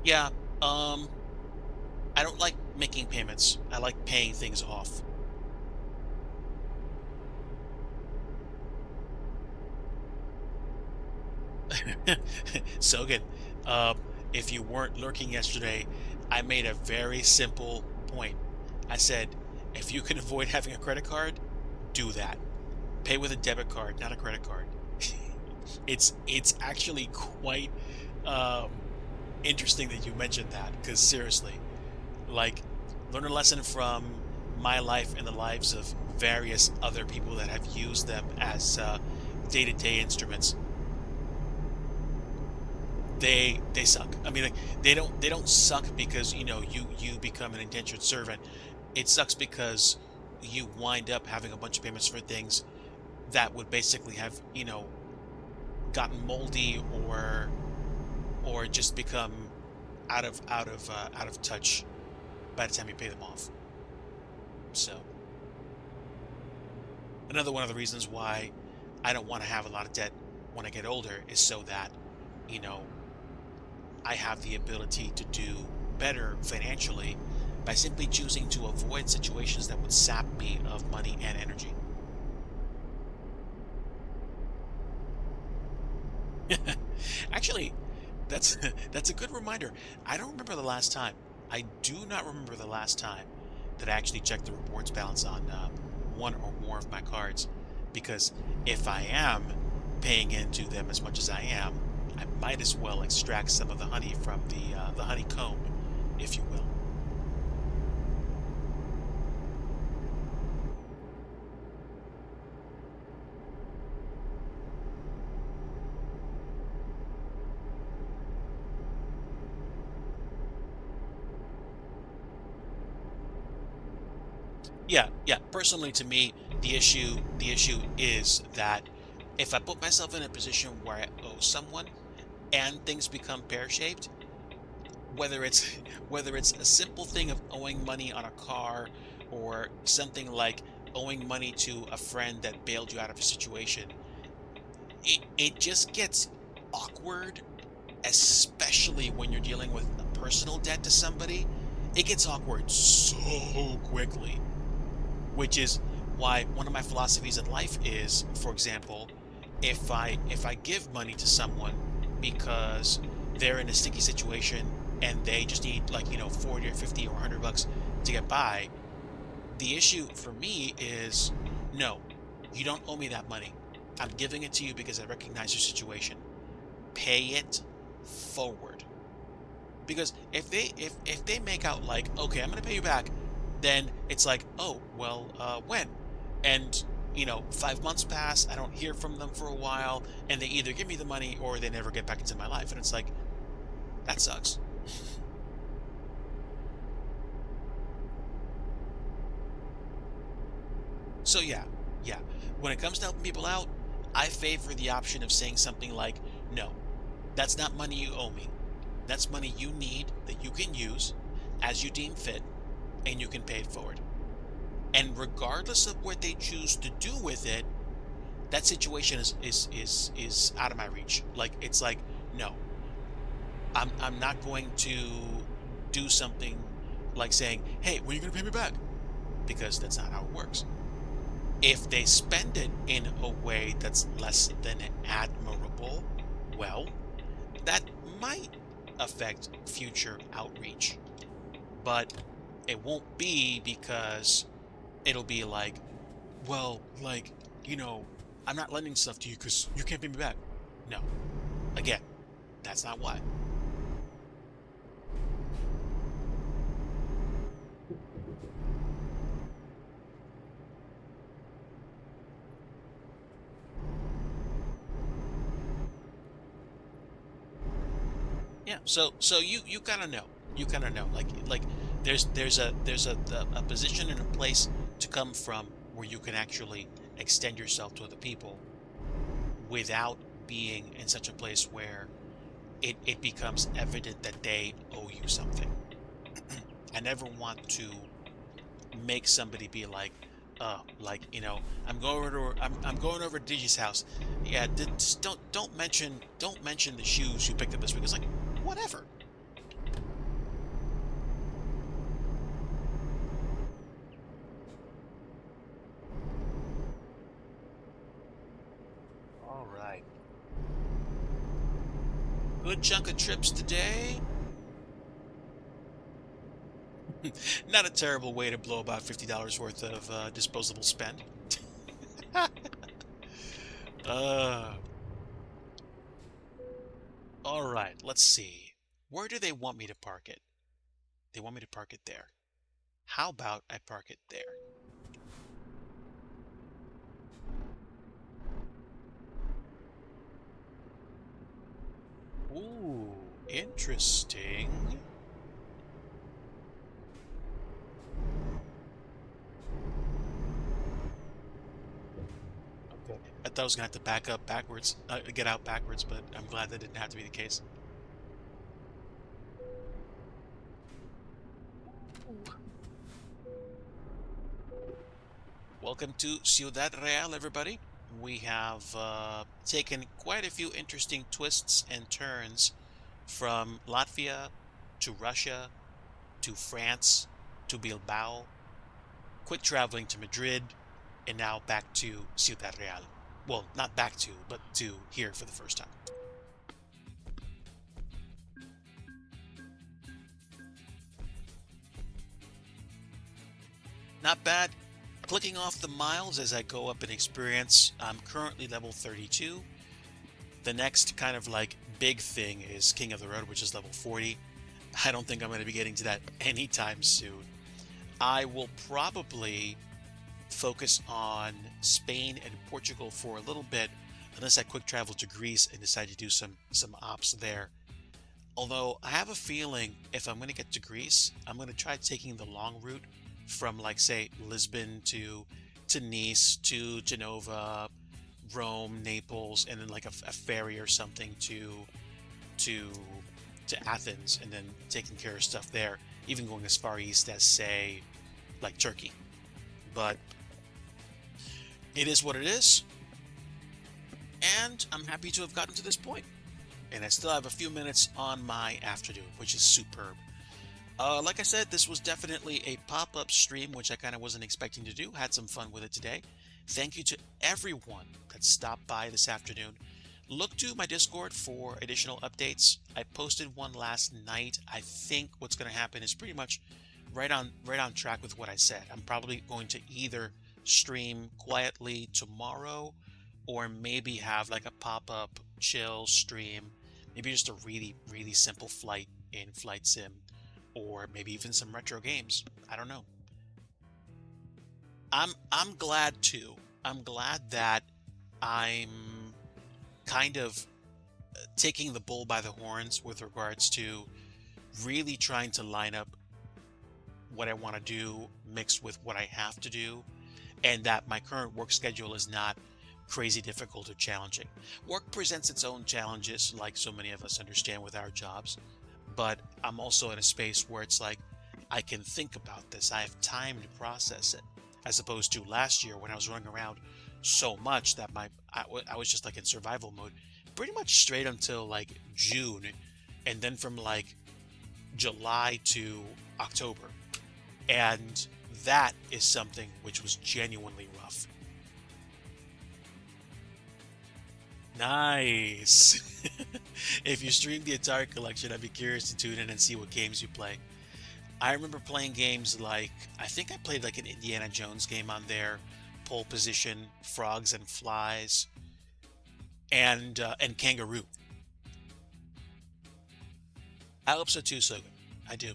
Yeah, um, I don't like making payments. I like paying things off. So again, if you weren't lurking yesterday, I made a very simple point. I said, if you can avoid having a credit card, do that. Pay with a debit card, not a credit card. It's actually quite um, interesting that you mentioned that, because seriously, like, learn a lesson from my life and the lives of various other people that have used them as day-to-day instruments. They suck. I mean, like, they don't suck because you become an indentured servant. It sucks because you wind up having a bunch of payments for things that would basically have gotten moldy or just become out of touch by the time you pay them off. So another one of the reasons why I don't want to have a lot of debt when I get older is so that you know I have the ability to do better financially by simply choosing to avoid situations that would sap me of money and energy. Actually, that's that's a good reminder. I don't remember the last time. I do not remember the last time that I actually check the rewards balance on one or more of my cards, because if I am paying into them as much as I am, I might as well extract some of the honey from the honeycomb, if you will. Yeah. Personally, to me, the issue is that if I put myself in a position where I owe someone and things become pear-shaped, whether it's whether it's a simple thing of owing money on a car, or something like owing money to a friend that bailed you out of a situation, it just gets awkward, especially when you're dealing with a personal debt to somebody. It gets awkward so quickly, which is why one of my philosophies in life is, for example, if I give money to someone because they're in a sticky situation and they just need, like, 40 or 50 or 100 bucks to get by, the issue for me is, no, you don't owe me that money. I'm giving it to you because I recognize your situation. Pay it forward. Because if they make out like, okay, I'm gonna pay you back, then it's like, oh well, when? And 5 months pass, I don't hear from them for a while, and they either give me the money or they never get back into my life, and it's like, that sucks. So yeah, when it comes to helping people out, I favor the option of saying something like, no, that's not money you owe me. That's money you need that you can use as you deem fit, and you can pay it forward. And regardless of what they choose to do with it, that situation is out of my reach. Like, it's like, no, I'm not going to do something like saying, hey, when are you gonna pay me back? Because that's not how it works. If they spend it in a way that's less than admirable, well, that might affect future outreach. But it won't be, because it'll be like, well, like, you know, I'm not lending stuff to you because you can't pay me back. No. Again, that's not why. Yeah. So you kind of know. You kind of know. Like there's a position and a place to come from where you can actually extend yourself to other people without being in such a place where it becomes evident that they owe you something. I never want to make somebody be like, like, I'm going over to Digi's house. Yeah, just don't mention the shoes you picked up this week. It's like, whatever. All right. Good chunk of trips today. Not a terrible way to blow about $50 worth of disposable spend. uh, all right, let's see. Where do they want me to park it? They want me to park it there. How about I park it there? Ooh, interesting. Okay. I thought I was gonna have to back up backwards, get out backwards, but I'm glad that didn't have to be the case. Welcome to Ciudad Real, everybody. We have taken quite a few interesting twists and turns from Latvia to Russia to France to Bilbao, quick traveling to Madrid, and now back to Ciudad Real. Well, not back to, but to here for the first time. not bad. Clicking off the miles as I go up in experience. I'm currently level 32. The next kind of like big thing is King of the Road, which is level 40. I don't think I'm going to be getting to that anytime soon. I will probably focus on Spain and Portugal for a little bit, unless I quick travel to Greece and decide to do some ops there. Although I have a feeling if I'm going to get to Greece, I'm going to try taking the long route from like say Lisbon to Nice to Genova, Rome, Naples, and then like a ferry or something to to Athens, and then taking care of stuff there, even going as far east as say like Turkey. But it is what it is, and I'm happy to have gotten to this point. And I still have a few minutes on my afternoon, which is superb. Like I said, this was definitely a pop-up stream, which I kind of wasn't expecting to do. Had some fun with it today. Thank you to everyone that stopped by this afternoon. Look to my Discord for additional updates. I posted one last night. I think what's going to happen is pretty much right on track with what I said. I'm probably going to either stream quietly tomorrow or maybe have like a pop-up chill stream, maybe just a really simple flight in Flight Sim, or maybe even some retro games. I don't know. I'm glad too. I'm glad that I'm kind of taking the bull by the horns with regards to really trying to line up what I want to do mixed with what I have to do, and that my current work schedule is not crazy difficult or challenging. Work presents its own challenges, like so many of us understand with our jobs, but I'm also in a space where it's like I can think about this. I have time to process it, as opposed to last year when I was running around so much that I was just like in survival mode pretty much straight until like June, and then from like July to October. And that is something which was genuinely rough. Nice. If you stream the entire collection, I'd be curious to tune in and see what games you play. I remember playing games like, I think I played like an Indiana Jones game on there, Pole Position, Frogs and Flies, and Kangaroo. I hope so too, Soga. I do,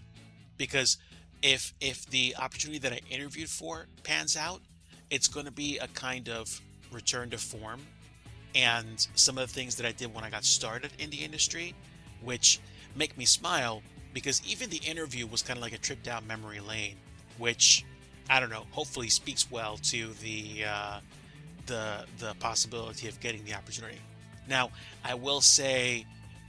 because if the opportunity that I interviewed for pans out, it's going to be a kind of return to form, and some of the things that I did when I got started in the industry, which make me smile, because even the interview was kind of like a trip down memory lane, which I don't know, hopefully speaks well to the possibility of getting the opportunity. Now, I will say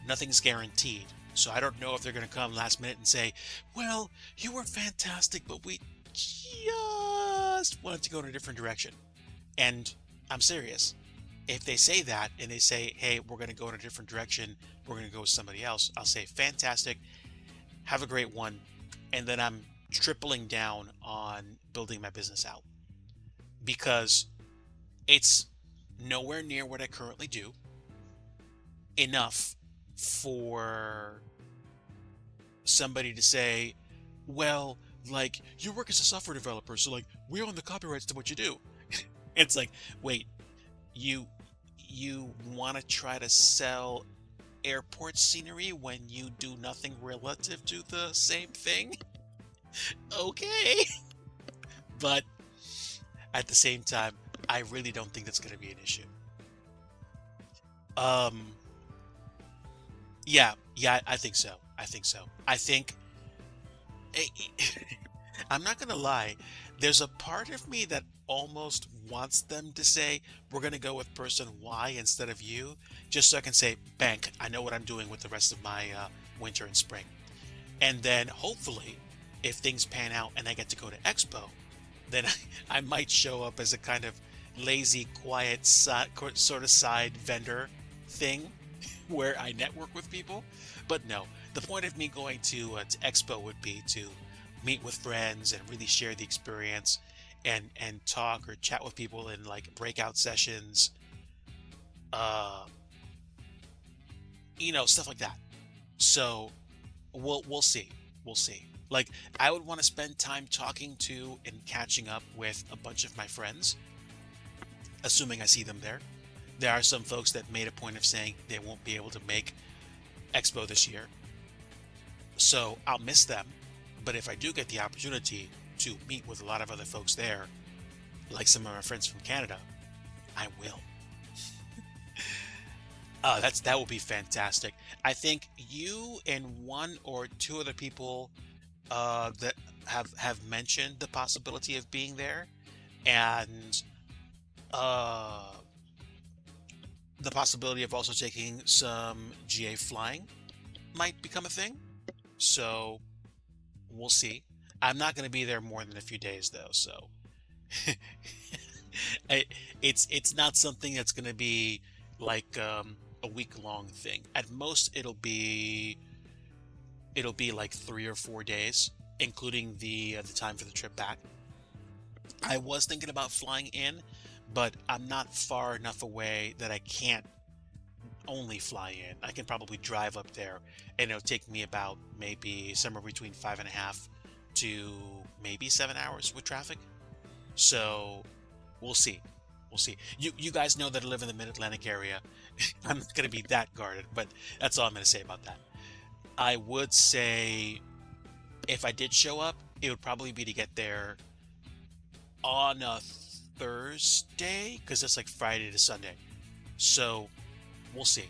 nothing's guaranteed. So I don't know if they're going to come last minute and say, well, you were fantastic, but we just wanted to go in a different direction. And I'm serious. If they say that and they say, hey, we're going to go in a different direction, we're going to go with somebody else, I'll say, fantastic, have a great one. And then I'm tripling down on building my business out, because it's nowhere near what I currently do enough for somebody to say, well, like, you work as a software developer, so like we own the copyrights to what you do. It's like, wait, you want to try to sell airport scenery when you do nothing relative to the same thing? Okay. But at the same time, I really don't think that's going to be an issue. Um, yeah, I think so. I think so. I think I'm not gonna lie. There's a part of me that almost wants them to say we're gonna go with person Y instead of you, just so I can say, bank, I know what I'm doing with the rest of my winter and spring. And then hopefully, if things pan out and I get to go to Expo, then I might show up as a kind of lazy, quiet, sort of side vendor thing where I network with people. But no, the point of me going to Expo would be to meet with friends and really share the experience, and talk or chat with people in like breakout sessions, uh, stuff like that. So we'll see. We'll see. Like, I would want to spend time talking to and catching up with a bunch of my friends, assuming I see them there. There are some folks that made a point of saying they won't be able to make Expo this year, so I'll miss them. But if I do get the opportunity to meet with a lot of other folks there, like some of my friends from Canada, I will. That will be fantastic. I think you and one or two other people that have mentioned the possibility of being there, and uh, the possibility of also taking some GA flying might become a thing. So we'll see. I'm not going to be there more than a few days though, so I, it's not something that's going to be like a week long thing. At most, it'll be like 3 or 4 days, including the time for the trip back. I was thinking about flying in, but I'm not far enough away that I can't only fly in. I can probably drive up there, and it'll take me about maybe somewhere between 5.5 to maybe 7 hours with traffic. So we'll see. We'll see. You guys know that I live in the Mid-Atlantic area. I'm not going to be that guarded, but that's all I'm going to say about that. I would say if I did show up, it would probably be to get there on a Thursday, because it's like Friday to Sunday. So we'll see.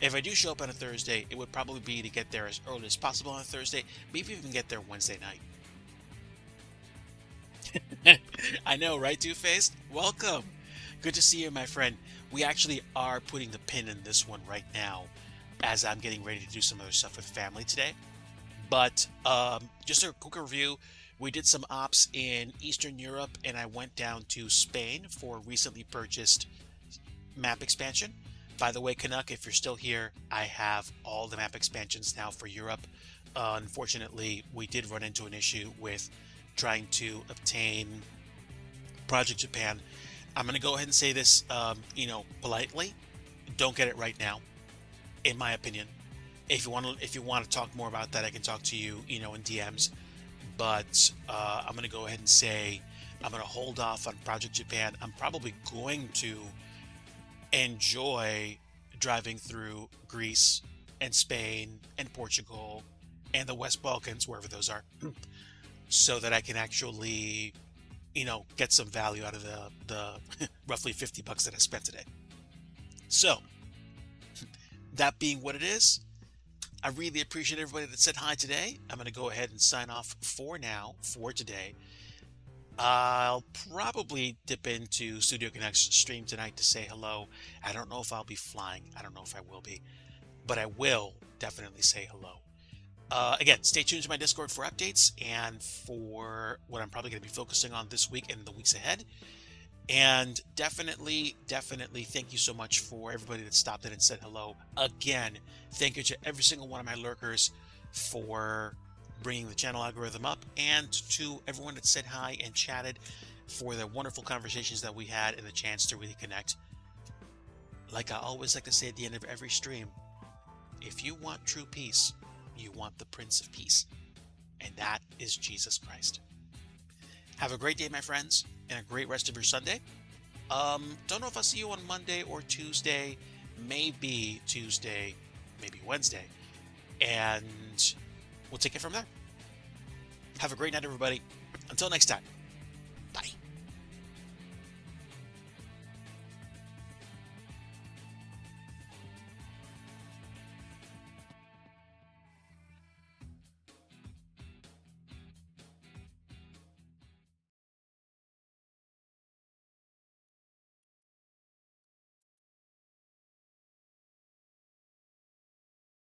If I do show up on a Thursday, it would probably be to get there as early as possible on a Thursday, maybe even get there Wednesday night. I know, right, Two-Faced? Welcome. Good to see you, my friend. We actually are putting the pin in this one right now as I'm getting ready to do some other stuff with family today. But just a quick review. We did some ops in Eastern Europe, and I went down to Spain for recently purchased map expansion. By the way, Canuck, if you're still here, I have all the map expansions now for Europe. Unfortunately, we did run into an issue with trying to obtain Project Japan. I'm going to go ahead and say this, politely. Don't get it right now, in my opinion. If you want to talk more about that, I can talk to you, in DMs. But I'm going to go ahead and say I'm going to hold off on Project Japan. I'm probably going to enjoy driving through Greece and Spain and Portugal and the West Balkans, wherever those are, so that I can actually, get some value out of the roughly $50 that I spent today. So, that being what it is, I really appreciate everybody that said hi today. I'm going to go ahead and sign off for now, for today. I'll probably dip into Studio Connect's stream tonight to say hello. I don't know if I'll be flying. I don't know if I will be, but I will definitely say hello. Again, stay tuned to my Discord for updates and for what I'm probably going to be focusing on this week and the weeks ahead. And definitely thank you so much for everybody that stopped in and said hello. Again, thank you to every single one of my lurkers for bringing the channel algorithm up, and to everyone that said hi and chatted for the wonderful conversations that we had and the chance to really connect. Like I always like to say at the end of every stream, if you want true peace, you want the Prince of Peace, and that is Jesus Christ. Have a great day, my friends, and a great rest of your Sunday. Don't know if I'll see you on Monday or Tuesday, maybe Tuesday, maybe Wednesday, and we'll take it from there. Have a great night, everybody. Until next time.